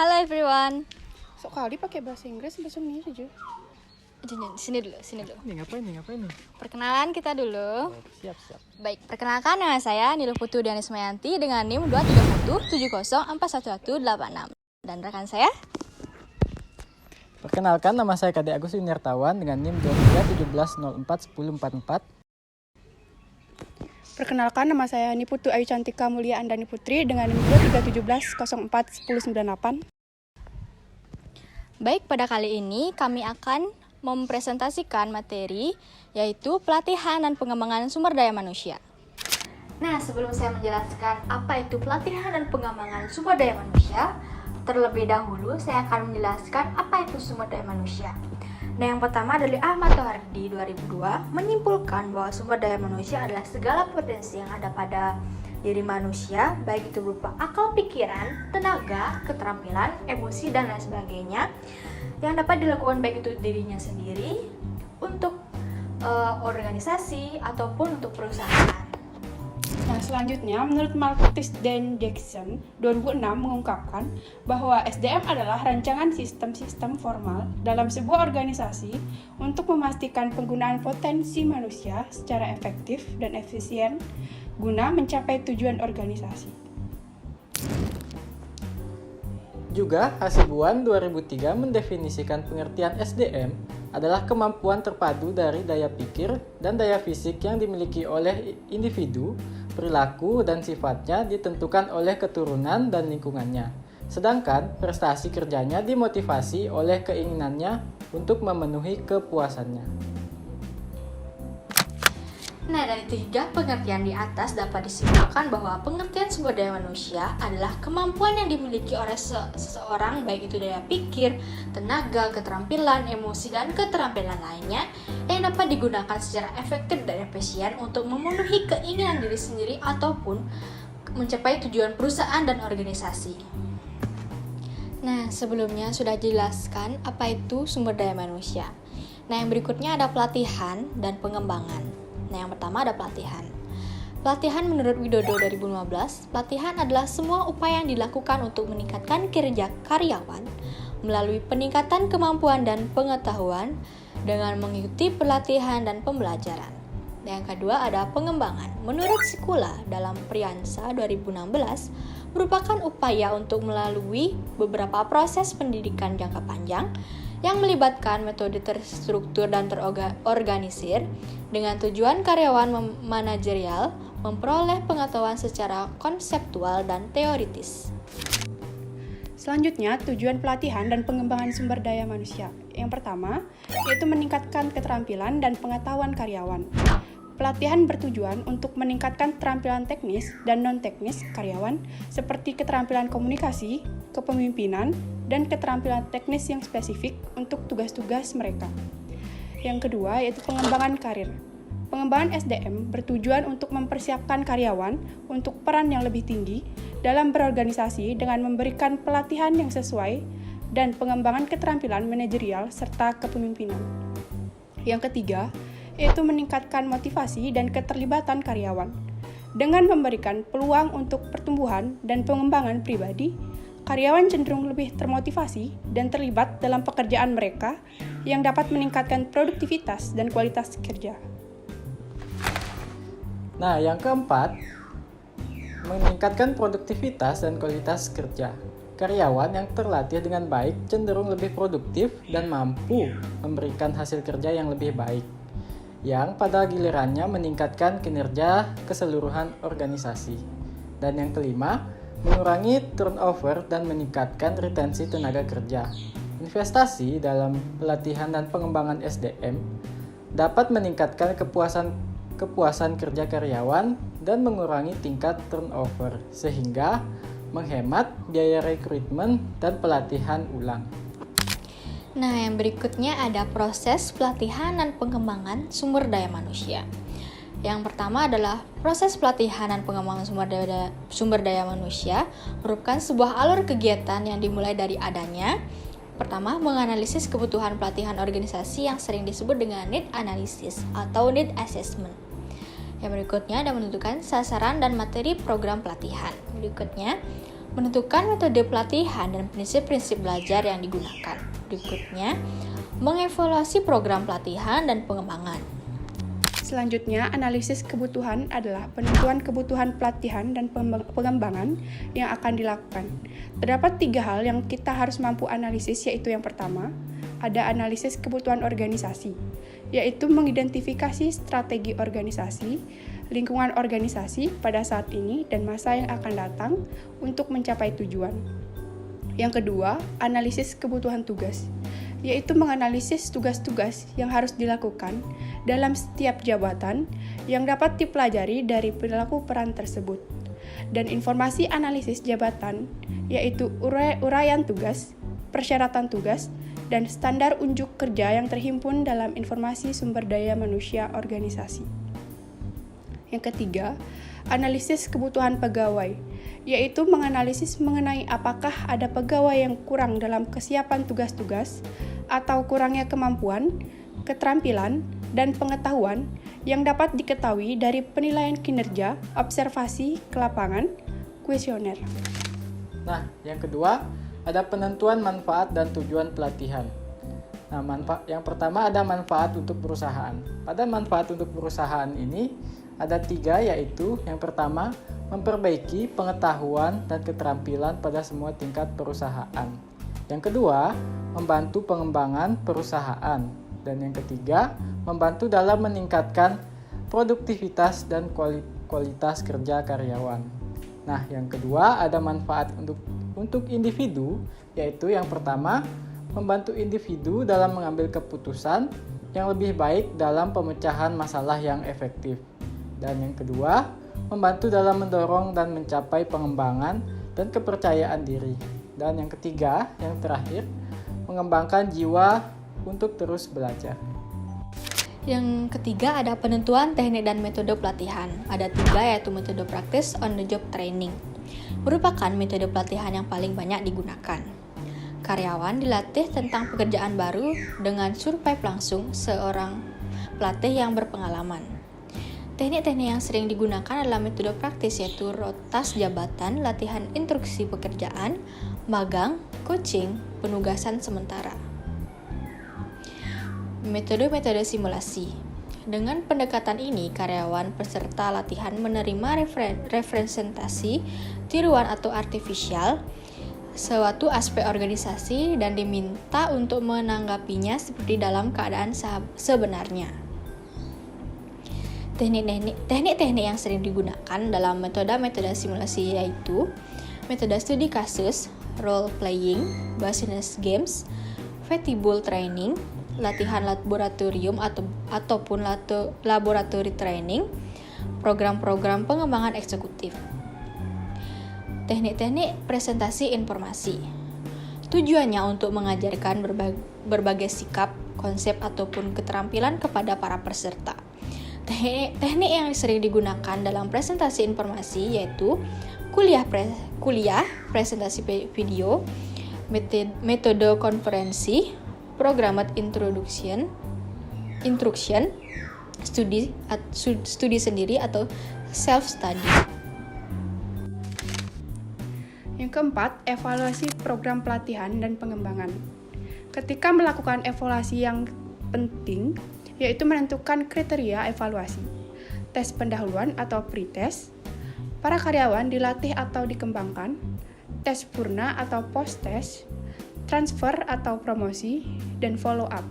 Halo everyone. Sok kali pakai bahasa Inggris bahasa Indonesia aja. Sini dulu. Ini ngapain nih? Perkenalan kita dulu. Siap. Baik, perkenalkan nama saya Nilu Putu Dianis Mayanti dengan NIM 23170411186. Dan rekan saya? Perkenalkan, nama saya Kade Agus Yuniartawan dengan NIM 2317041044. Perkenalkan, nama saya Niputu Ayu Cantika Mulia Andani Putri dengan NIM 2317041098. Baik, pada kali ini kami akan mempresentasikan materi yaitu pelatihan dan pengembangan sumber daya manusia. Nah, sebelum saya menjelaskan apa itu pelatihan dan pengembangan sumber daya manusia, terlebih dahulu saya akan menjelaskan apa itu sumber daya manusia. Nah, yang pertama dari Ahmad Tohardi 2002 menyimpulkan bahwa sumber daya manusia adalah segala potensi yang ada pada diri manusia, baik itu berupa akal pikiran, tenaga, keterampilan, emosi, dan lain sebagainya, yang dapat dilakukan baik itu dirinya sendiri, untuk organisasi, ataupun untuk perusahaan. Nah, selanjutnya, menurut Martis dan Jackson 2006 mengungkapkan bahwa SDM adalah rancangan sistem-sistem formal dalam sebuah organisasi untuk memastikan penggunaan potensi manusia secara efektif dan efisien guna mencapai tujuan organisasi. Juga, Hasibuan 2003 mendefinisikan pengertian SDM adalah kemampuan terpadu dari daya pikir dan daya fisik yang dimiliki oleh individu, perilaku dan sifatnya ditentukan oleh keturunan dan lingkungannya. Sedangkan prestasi kerjanya dimotivasi oleh keinginannya untuk memenuhi kepuasannya. Nah, dari tiga pengertian di atas dapat disimpulkan bahwa pengertian sumber daya manusia adalah kemampuan yang dimiliki oleh seseorang, baik itu daya pikir, tenaga, keterampilan, emosi, dan keterampilan lainnya yang dapat digunakan secara efektif dan efisien untuk memenuhi keinginan diri sendiri ataupun mencapai tujuan perusahaan dan organisasi. Nah, sebelumnya sudah dijelaskan apa itu sumber daya manusia. Nah, yang berikutnya ada pelatihan dan pengembangan. Nah, yang pertama ada pelatihan. Pelatihan menurut Widodo 2015, pelatihan adalah semua upaya yang dilakukan untuk meningkatkan kinerja karyawan melalui peningkatan kemampuan dan pengetahuan dengan mengikuti pelatihan dan pembelajaran. Yang kedua ada pengembangan. Menurut Sikula dalam Priyansa 2016, merupakan upaya untuk melalui beberapa proses pendidikan jangka panjang yang melibatkan metode terstruktur dan terorganisir dengan tujuan karyawan manajerial memperoleh pengetahuan secara konseptual dan teoritis. Selanjutnya, tujuan pelatihan dan pengembangan sumber daya manusia. Yang pertama, yaitu meningkatkan keterampilan dan pengetahuan karyawan. Pelatihan bertujuan untuk meningkatkan keterampilan teknis dan non-teknis karyawan seperti keterampilan komunikasi, kepemimpinan, dan keterampilan teknis yang spesifik untuk tugas-tugas mereka. Yang kedua, yaitu pengembangan karir. Pengembangan SDM bertujuan untuk mempersiapkan karyawan untuk peran yang lebih tinggi dalam berorganisasi dengan memberikan pelatihan yang sesuai dan pengembangan keterampilan manajerial serta kepemimpinan. Yang ketiga, yaitu meningkatkan motivasi dan keterlibatan karyawan. Dengan memberikan peluang untuk pertumbuhan dan pengembangan pribadi, karyawan cenderung lebih termotivasi dan terlibat dalam pekerjaan mereka yang dapat meningkatkan produktivitas dan kualitas kerja. Nah, yang keempat, meningkatkan produktivitas dan kualitas kerja. Karyawan yang terlatih dengan baik cenderung lebih produktif dan mampu memberikan hasil kerja yang lebih baik, yang pada gilirannya meningkatkan kinerja keseluruhan organisasi. Dan yang kelima, mengurangi turnover dan meningkatkan retensi tenaga kerja. Investasi dalam pelatihan dan pengembangan SDM dapat meningkatkan kepuasan kerja karyawan dan mengurangi tingkat turnover, sehingga menghemat biaya rekrutmen dan pelatihan ulang. Nah, yang berikutnya ada proses pelatihan dan pengembangan sumber daya manusia. Yang pertama adalah proses pelatihan dan pengembangan sumber daya manusia merupakan sebuah alur kegiatan yang dimulai dari adanya. Pertama, menganalisis kebutuhan pelatihan organisasi yang sering disebut dengan need analysis atau need assessment. Yang berikutnya ada menentukan sasaran dan materi program pelatihan. Berikutnya, Menentukan metode pelatihan dan prinsip-prinsip belajar yang digunakan. Berikutnya, mengevaluasi program pelatihan dan pengembangan. Selanjutnya, analisis kebutuhan adalah penentuan kebutuhan pelatihan dan pengembangan yang akan dilakukan. Terdapat 3 hal yang kita harus mampu analisis, yaitu yang pertama, ada analisis kebutuhan organisasi, yaitu mengidentifikasi strategi organisasi, lingkungan organisasi pada saat ini dan masa yang akan datang untuk mencapai tujuan. Yang kedua, analisis kebutuhan tugas, yaitu menganalisis tugas-tugas yang harus dilakukan dalam setiap jabatan yang dapat dipelajari dari perilaku peran tersebut. Dan informasi analisis jabatan, yaitu uraian tugas, persyaratan tugas, dan standar unjuk kerja yang terhimpun dalam informasi sumber daya manusia organisasi. Yang ketiga, analisis kebutuhan pegawai, yaitu menganalisis mengenai apakah ada pegawai yang kurang dalam kesiapan tugas-tugas atau kurangnya kemampuan, keterampilan, dan pengetahuan yang dapat diketahui dari penilaian kinerja, observasi ke lapangan, kuesioner. Nah, yang kedua, ada penentuan manfaat dan tujuan pelatihan. Nah, yang pertama ada manfaat untuk perusahaan. Pada manfaat untuk perusahaan ini ada 3, yaitu yang pertama, memperbaiki pengetahuan dan keterampilan pada semua tingkat perusahaan. Yang kedua, membantu pengembangan perusahaan. Dan yang ketiga, membantu dalam meningkatkan produktivitas dan kualitas kerja karyawan. Nah, yang kedua ada manfaat untuk individu, yaitu yang pertama, membantu individu dalam mengambil keputusan yang lebih baik dalam pemecahan masalah yang efektif. Dan yang kedua, membantu dalam mendorong dan mencapai pengembangan dan kepercayaan diri. Dan yang ketiga, yang terakhir, mengembangkan jiwa untuk terus belajar. Yang ketiga ada penentuan teknik dan metode pelatihan. Ada 3, yaitu metode praktis on the job training. Merupakan metode pelatihan yang paling banyak digunakan. Karyawan dilatih tentang pekerjaan baru dengan survive langsung seorang pelatih yang berpengalaman. Teknik-teknik yang sering digunakan adalah metode praktis, yaitu rotas jabatan, latihan instruksi pekerjaan, magang, coaching, penugasan sementara. Metode-metode simulasi. Dengan pendekatan ini, karyawan peserta latihan menerima representasi, tiruan atau artifisial, suatu aspek organisasi dan diminta untuk menanggapinya seperti dalam keadaan sebenarnya. Teknik-teknik yang sering digunakan dalam metode simulasi yaitu metode studi kasus, role playing, business games, vatable training, latihan laboratorium ataupun laboratory training, program-program pengembangan eksekutif. Teknik-teknik presentasi informasi. Tujuannya untuk mengajarkan berbagai sikap, konsep ataupun keterampilan kepada para peserta. Teknik yang sering digunakan dalam presentasi informasi yaitu kuliah presentasi video, metode konferensi, programmed instruction, studi sendiri atau self study. Yang keempat, evaluasi program pelatihan dan pengembangan. Ketika melakukan evaluasi yang penting, yaitu menentukan kriteria evaluasi, tes pendahuluan atau pre-test, para karyawan dilatih atau dikembangkan, tes purna atau post-test, transfer atau promosi, dan follow-up.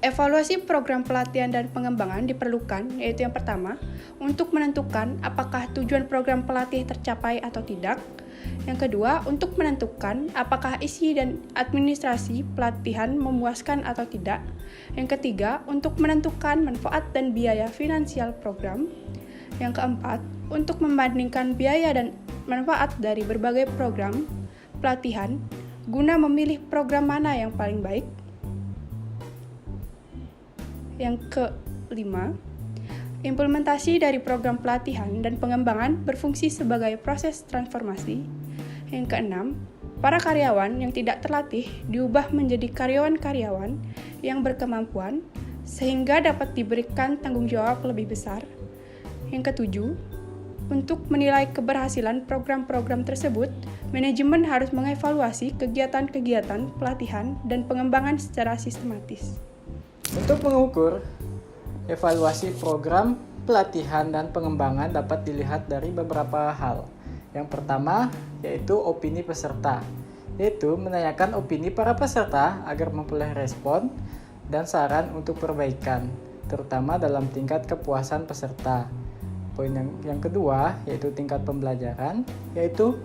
Evaluasi program pelatihan dan pengembangan diperlukan, yaitu yang pertama, untuk menentukan apakah tujuan program pelatih tercapai atau tidak. Yang kedua, untuk menentukan apakah isi dan administrasi pelatihan memuaskan atau tidak. Yang ketiga, untuk menentukan manfaat dan biaya finansial program. Yang keempat, untuk membandingkan biaya dan manfaat dari berbagai program pelatihan guna memilih program mana yang paling baik. Yang kelima, implementasi dari program pelatihan dan pengembangan berfungsi sebagai proses transformasi. Yang keenam, para karyawan yang tidak terlatih diubah menjadi karyawan-karyawan yang berkemampuan sehingga dapat diberikan tanggung jawab lebih besar. Yang ketujuh, Untuk menilai keberhasilan program-program tersebut, manajemen harus mengevaluasi kegiatan-kegiatan pelatihan dan pengembangan secara sistematis. Untuk mengukur evaluasi program pelatihan dan pengembangan dapat dilihat dari beberapa hal. Yang pertama yaitu opini peserta, yaitu menanyakan opini para peserta agar memperoleh respon dan saran untuk perbaikan, terutama dalam tingkat kepuasan peserta. Poin yang kedua yaitu tingkat pembelajaran, yaitu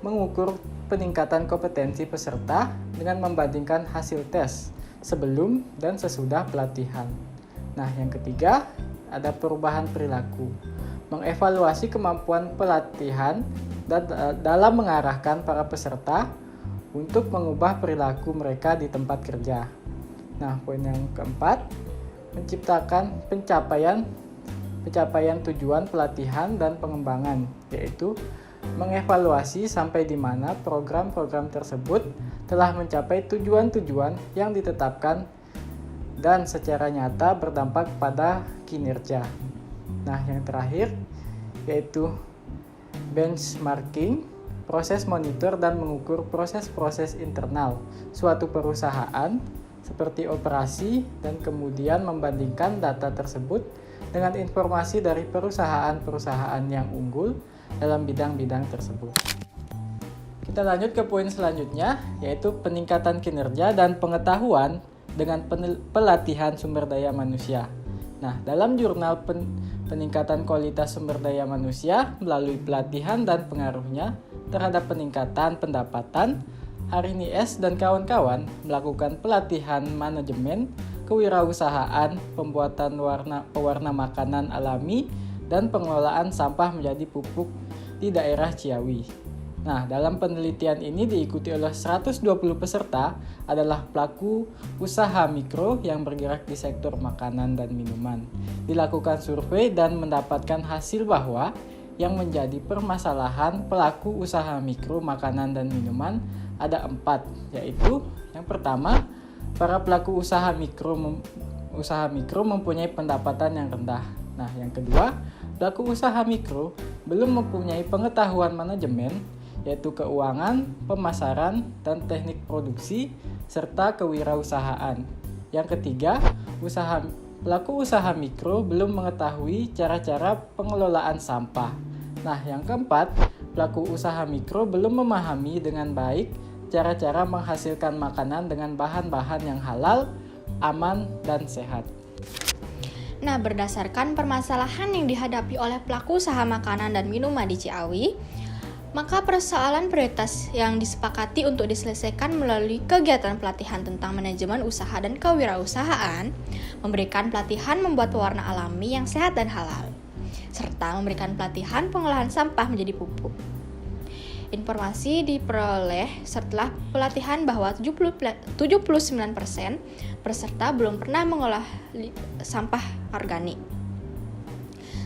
mengukur peningkatan kompetensi peserta dengan membandingkan hasil tes sebelum dan sesudah pelatihan. Nah, yang ketiga ada perubahan perilaku, mengevaluasi kemampuan pelatihan dalam mengarahkan para peserta untuk mengubah perilaku mereka di tempat kerja. Nah, poin yang keempat menciptakan pencapaian tujuan pelatihan dan pengembangan, yaitu mengevaluasi sampai di mana program-program tersebut telah mencapai tujuan-tujuan yang ditetapkan dan secara nyata berdampak pada kinerja. Nah, yang terakhir yaitu benchmarking, proses monitor dan mengukur proses-proses internal suatu perusahaan seperti operasi dan kemudian membandingkan data tersebut dengan informasi dari perusahaan-perusahaan yang unggul dalam bidang-bidang tersebut. Kita lanjut ke poin selanjutnya, yaitu peningkatan kinerja dan pengetahuan dengan pelatihan sumber daya manusia. Nah, dalam jurnal peningkatan kualitas sumber daya manusia melalui pelatihan dan pengaruhnya terhadap peningkatan pendapatan, Harini S. dan kawan-kawan melakukan pelatihan manajemen kewirausahaan, pembuatan pewarna makanan alami, dan pengelolaan sampah menjadi pupuk di daerah Ciawi. Nah, dalam penelitian ini diikuti oleh 120 peserta adalah pelaku usaha mikro yang bergerak di sektor makanan dan minuman. Dilakukan survei dan mendapatkan hasil bahwa yang menjadi permasalahan pelaku usaha mikro makanan dan minuman ada 4, yaitu yang pertama, para pelaku usaha mikro mempunyai pendapatan yang rendah. Nah, yang kedua, pelaku usaha mikro belum mempunyai pengetahuan manajemen, yaitu keuangan, pemasaran, dan teknik produksi, serta kewirausahaan. Yang ketiga, pelaku usaha mikro belum mengetahui cara-cara pengelolaan sampah. Nah, yang keempat, pelaku usaha mikro belum memahami dengan baik cara-cara menghasilkan makanan dengan bahan-bahan yang halal, aman, dan sehat. Nah, berdasarkan permasalahan yang dihadapi oleh pelaku usaha makanan dan minuman di Ciawi, maka persoalan prioritas yang disepakati untuk diselesaikan melalui kegiatan pelatihan tentang manajemen usaha dan kewirausahaan, memberikan pelatihan membuat pewarna alami yang sehat dan halal, serta memberikan pelatihan pengolahan sampah menjadi pupuk. Informasi diperoleh setelah pelatihan bahwa 79% peserta belum pernah mengolah sampah organik.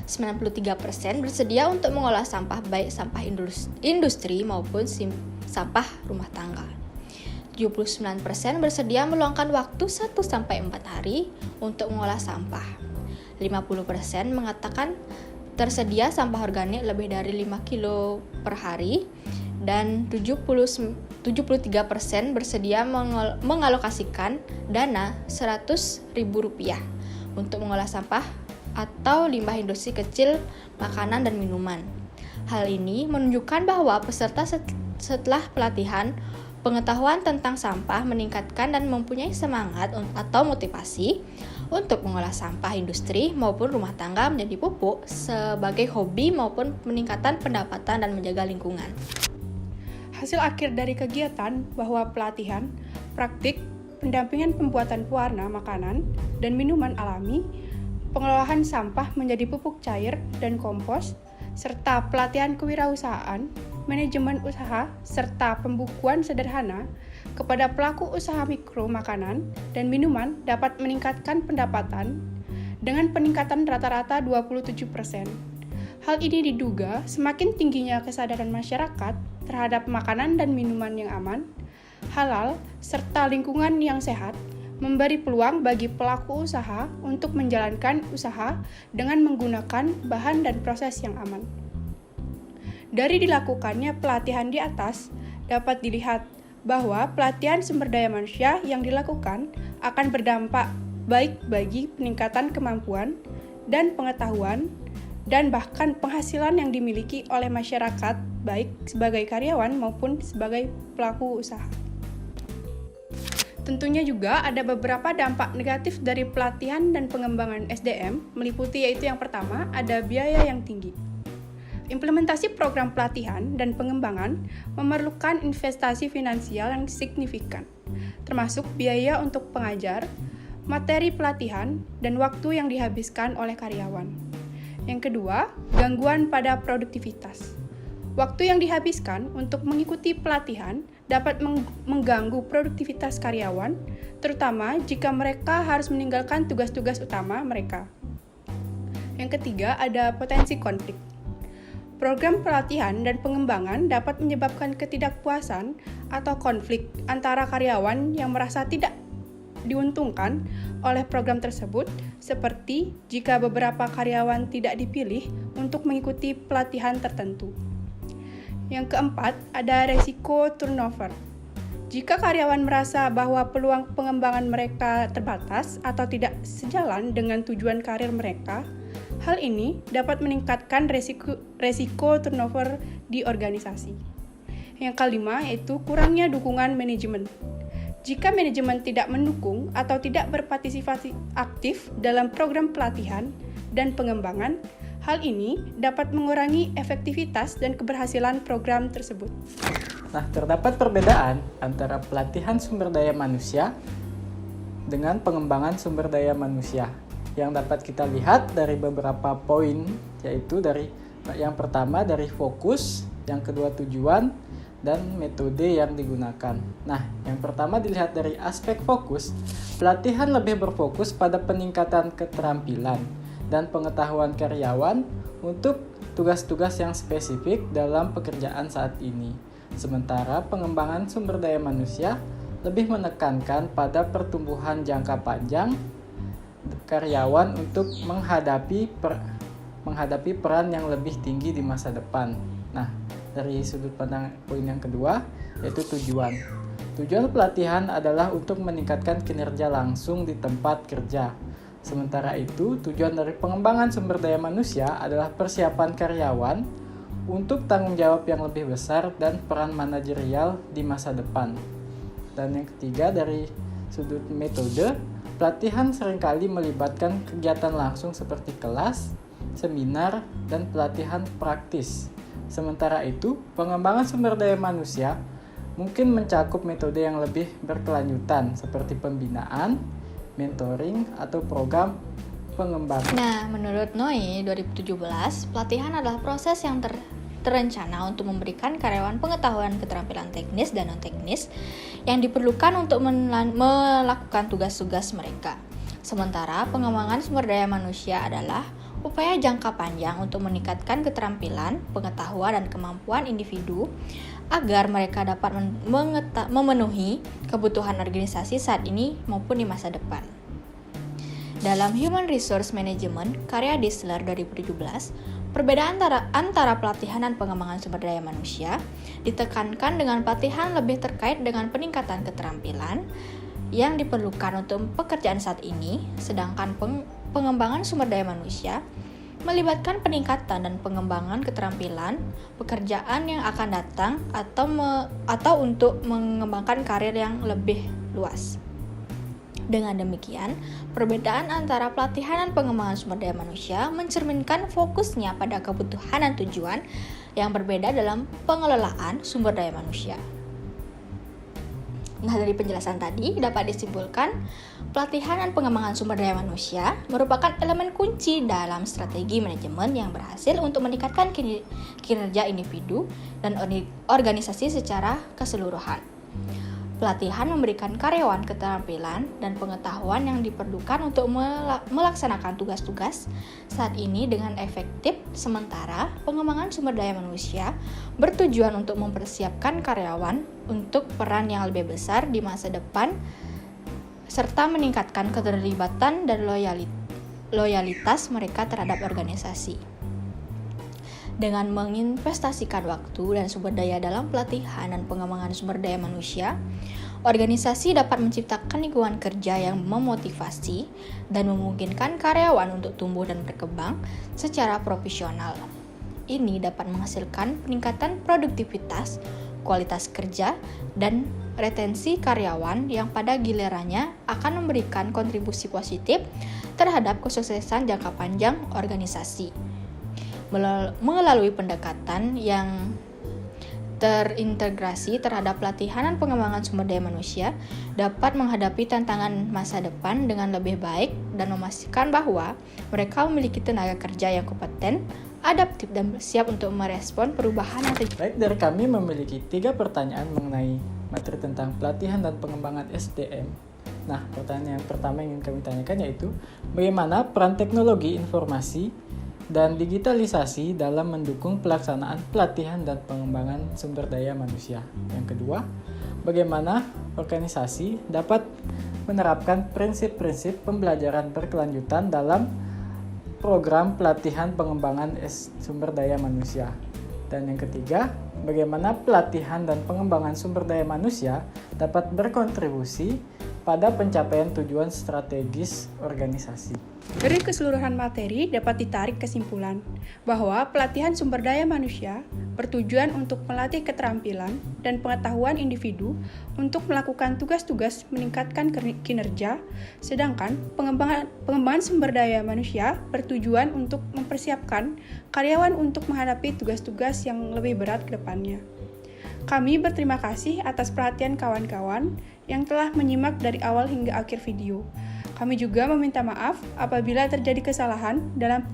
93% bersedia untuk mengolah sampah baik sampah industri maupun sampah rumah tangga. 79% bersedia meluangkan waktu 1-4 hari untuk mengolah sampah. 50% mengatakan tersedia sampah organik lebih dari 5 kilo per hari, dan 73% bersedia mengalokasikan dana Rp100.000 untuk mengolah sampah atau limbah industri kecil, makanan, dan minuman. Hal ini menunjukkan bahwa peserta setelah pelatihan pengetahuan tentang sampah meningkatkan dan mempunyai semangat atau motivasi untuk mengolah sampah industri maupun rumah tangga menjadi pupuk sebagai hobi maupun peningkatan pendapatan dan menjaga lingkungan. Hasil akhir dari kegiatan bahwa pelatihan, praktik, pendampingan pembuatan pewarna makanan dan minuman alami, pengolahan sampah menjadi pupuk cair dan kompos, serta pelatihan kewirausahaan, manajemen usaha, serta pembukuan sederhana kepada pelaku usaha mikro makanan dan minuman dapat meningkatkan pendapatan dengan peningkatan rata-rata 27%. Hal ini diduga semakin tingginya kesadaran masyarakat terhadap makanan dan minuman yang aman, halal, serta lingkungan yang sehat, memberi peluang bagi pelaku usaha untuk menjalankan usaha dengan menggunakan bahan dan proses yang aman. Dari dilakukannya pelatihan di atas, dapat dilihat bahwa pelatihan sumber daya manusia yang dilakukan akan berdampak baik bagi peningkatan kemampuan dan pengetahuan dan bahkan penghasilan yang dimiliki oleh masyarakat baik sebagai karyawan maupun sebagai pelaku usaha. Tentunya juga ada beberapa dampak negatif dari pelatihan dan pengembangan SDM, meliputi yaitu yang pertama, ada biaya yang tinggi. Implementasi program pelatihan dan pengembangan memerlukan investasi finansial yang signifikan, termasuk biaya untuk pengajar, materi pelatihan, dan waktu yang dihabiskan oleh karyawan. Yang kedua, gangguan pada produktivitas. Waktu yang dihabiskan untuk mengikuti pelatihan dapat mengganggu produktivitas karyawan, terutama jika mereka harus meninggalkan tugas-tugas utama mereka. Yang ketiga, ada potensi konflik. Program pelatihan dan pengembangan dapat menyebabkan ketidakpuasan atau konflik antara karyawan yang merasa tidak diuntungkan oleh program tersebut, seperti jika beberapa karyawan tidak dipilih untuk mengikuti pelatihan tertentu. Yang keempat, ada resiko turnover. Jika karyawan merasa bahwa peluang pengembangan mereka terbatas atau tidak sejalan dengan tujuan karir mereka, hal ini dapat meningkatkan resiko turnover di organisasi. Yang kelima, yaitu kurangnya dukungan manajemen. Jika manajemen tidak mendukung atau tidak berpartisipasi aktif dalam program pelatihan dan pengembangan, hal ini dapat mengurangi efektivitas dan keberhasilan program tersebut. Nah, terdapat perbedaan antara pelatihan sumber daya manusia dengan pengembangan sumber daya manusia yang dapat kita lihat dari beberapa poin, yaitu dari yang pertama dari fokus, yang kedua tujuan, dan metode yang digunakan. Nah, yang pertama dilihat dari aspek fokus, pelatihan lebih berfokus pada peningkatan keterampilan dan pengetahuan karyawan untuk tugas-tugas yang spesifik dalam pekerjaan saat ini. Sementara pengembangan sumber daya manusia lebih menekankan pada pertumbuhan jangka panjang karyawan untuk menghadapi peran yang lebih tinggi di masa depan. Nah, dari sudut pandang poin yang kedua, yaitu tujuan. Tujuan pelatihan adalah untuk meningkatkan kinerja langsung di tempat kerja. Sementara itu, tujuan dari pengembangan sumber daya manusia adalah persiapan karyawan untuk tanggung jawab yang lebih besar dan peran manajerial di masa depan. Dan yang ketiga, dari sudut metode, pelatihan seringkali melibatkan kegiatan langsung seperti kelas, seminar, dan pelatihan praktis. Sementara itu, pengembangan sumber daya manusia mungkin mencakup metode yang lebih berkelanjutan seperti pembinaan, mentoring, atau program pengembangan. Nah, menurut NOI 2017, pelatihan adalah proses yang terencana untuk memberikan karyawan pengetahuan keterampilan teknis dan non-teknis yang diperlukan untuk melakukan tugas-tugas mereka. Sementara pengembangan sumber daya manusia adalah upaya jangka panjang untuk meningkatkan keterampilan, pengetahuan, dan kemampuan individu agar mereka dapat memenuhi kebutuhan organisasi saat ini maupun di masa depan. Dalam Human Resource Management karya Distler 2017, perbedaan antara pelatihan dan pengembangan sumber daya manusia ditekankan dengan pelatihan lebih terkait dengan peningkatan keterampilan yang diperlukan untuk pekerjaan saat ini, sedangkan pengembangan sumber daya manusia melibatkan peningkatan dan pengembangan keterampilan pekerjaan yang akan datang atau untuk mengembangkan karir yang lebih luas. Dengan demikian, perbedaan antara pelatihan dan pengembangan sumber daya manusia mencerminkan fokusnya pada kebutuhan dan tujuan yang berbeda dalam pengelolaan sumber daya manusia. Nah, dari penjelasan tadi dapat disimpulkan, pelatihan dan pengembangan sumber daya manusia merupakan elemen kunci dalam strategi manajemen yang berhasil untuk meningkatkan kinerja individu dan organisasi secara keseluruhan. Pelatihan memberikan karyawan keterampilan dan pengetahuan yang diperlukan untuk melaksanakan tugas-tugas saat ini dengan efektif, sementara pengembangan sumber daya manusia bertujuan untuk mempersiapkan karyawan untuk peran yang lebih besar di masa depan serta meningkatkan keterlibatan dan loyalitas mereka terhadap organisasi. Dengan menginvestasikan waktu dan sumber daya dalam pelatihan dan pengembangan sumber daya manusia, organisasi dapat menciptakan lingkungan kerja yang memotivasi dan memungkinkan karyawan untuk tumbuh dan berkembang secara profesional. Ini dapat menghasilkan peningkatan produktivitas, kualitas kerja, dan retensi karyawan yang pada gilirannya akan memberikan kontribusi positif terhadap kesuksesan jangka panjang organisasi. Melalui pendekatan yang terintegrasi terhadap pelatihan dan pengembangan sumber daya manusia dapat menghadapi tantangan masa depan dengan lebih baik dan memastikan bahwa mereka memiliki tenaga kerja yang kompeten, adaptif, dan siap untuk merespon perubahan yang terjadi. Baik, dari kami memiliki 3 pertanyaan mengenai materi tentang pelatihan dan pengembangan SDM. Nah, pertanyaan yang pertama yang ingin kami tanyakan yaitu, bagaimana peran teknologi informasi dan digitalisasi dalam mendukung pelaksanaan pelatihan dan pengembangan sumber daya manusia? Yang kedua, bagaimana organisasi dapat menerapkan prinsip-prinsip pembelajaran berkelanjutan dalam program pelatihan pengembangan sumber daya manusia? Dan yang ketiga, bagaimana pelatihan dan pengembangan sumber daya manusia dapat berkontribusi pada pencapaian tujuan strategis organisasi? Dari keseluruhan materi dapat ditarik kesimpulan bahwa pelatihan sumber daya manusia bertujuan untuk melatih keterampilan dan pengetahuan individu untuk melakukan tugas-tugas meningkatkan kinerja, sedangkan pengembangan sumber daya manusia bertujuan untuk mempersiapkan karyawan untuk menghadapi tugas-tugas yang lebih berat ke depannya. Kami berterima kasih atas perhatian kawan-kawan yang telah menyimak dari awal hingga akhir video. Kami juga meminta maaf apabila terjadi kesalahan dalam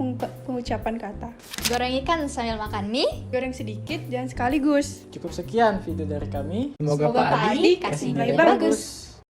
pengucapan kata. Goreng ikan sambil makan mie. Goreng sedikit, jangan sekaligus. Cukup sekian video dari kami. Semoga Pak Adi kasih nilai bagus.